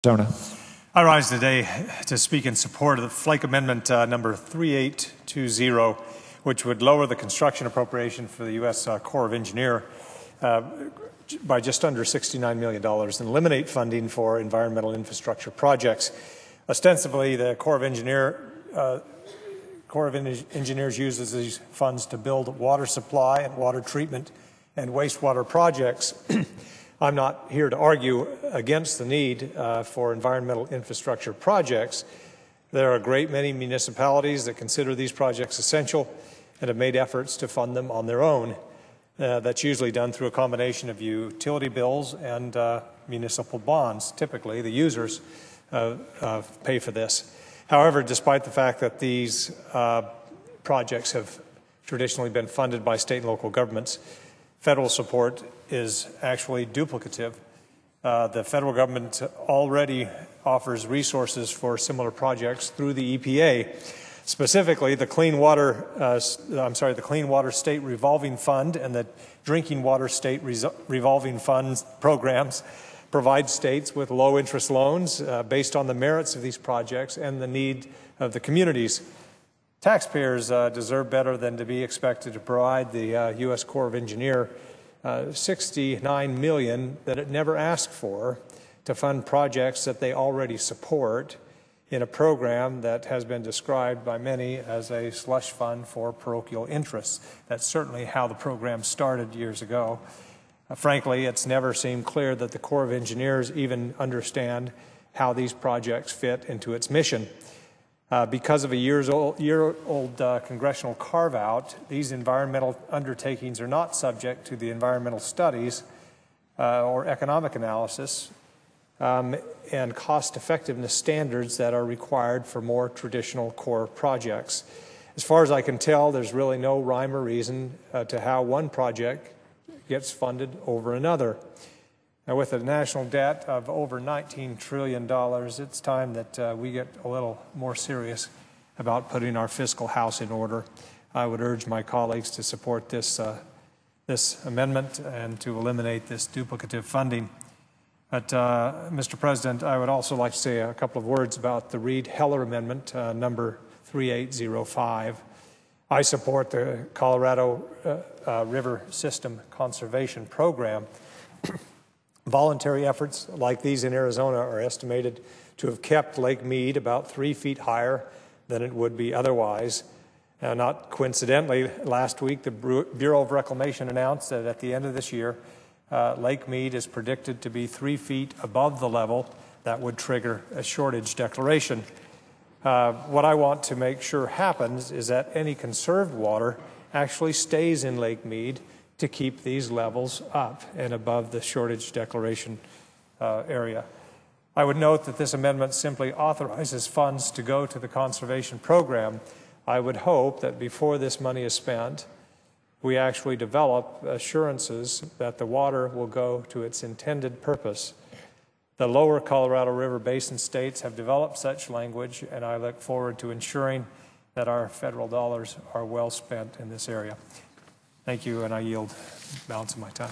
Arizona. I rise today to speak in support of the Flake Amendment number 3820, which would lower the construction appropriation for the U.S. Corps of Engineers by just under $69 million and eliminate funding for environmental infrastructure projects. Ostensibly, the Corps of Engineers uses these funds to build water supply and water treatment and wastewater projects. I'm not here to argue against the need for environmental infrastructure projects. There are a great many municipalities that consider these projects essential and have made efforts to fund them on their own. That's usually done through a combination of utility bills and municipal bonds. Typically, the users pay for this. However, despite the fact that these projects have traditionally been funded by state and local governments, federal support is actually duplicative. The federal government already offers resources for similar projects through the EPA. Specifically, the Clean Water State Revolving Fund and the Drinking Water State Revolving Funds programs provide states with low-interest loans based on the merits of these projects and the need of the communities. Taxpayers deserve better than to be expected to provide the U.S. Corps of Engineers $69 million that it never asked for to fund projects that they already support in a program that has been described by many as a slush fund for parochial interests. That's certainly how the program started years ago. Frankly, it's never seemed clear that the Corps of Engineers even understand how these projects fit into its mission. Because of a year-old congressional carve-out, these environmental undertakings are not subject to the environmental studies or economic analysis and cost-effectiveness standards that are required for more traditional Corps projects. As far as I can tell, there's really no rhyme or reason to how one project gets funded over another. Now, with a national debt of over $19 trillion, it's time that we get a little more serious about putting our fiscal house in order. I would urge my colleagues to support this amendment and to eliminate this duplicative funding. But, Mr. President, I would also like to say a couple of words about the Reed-Heller Amendment, number 3805. I support the Colorado River System Conservation Program. Voluntary efforts like these in Arizona are estimated to have kept Lake Mead about 3 feet higher than it would be otherwise. Not coincidentally, last week the Bureau of Reclamation announced that at the end of this year, Lake Mead is predicted to be 3 feet above the level that would trigger a shortage declaration. What I want to make sure happens is that any conserved water actually stays in Lake Mead to keep these levels up and above the shortage declaration area. I would note that this amendment simply authorizes funds to go to the conservation program. I would hope that before this money is spent, we actually develop assurances that the water will go to its intended purpose. The lower Colorado River Basin states have developed such language, and I look forward to ensuring that our federal dollars are well spent in this area. Thank you, and I yield the balance of my time.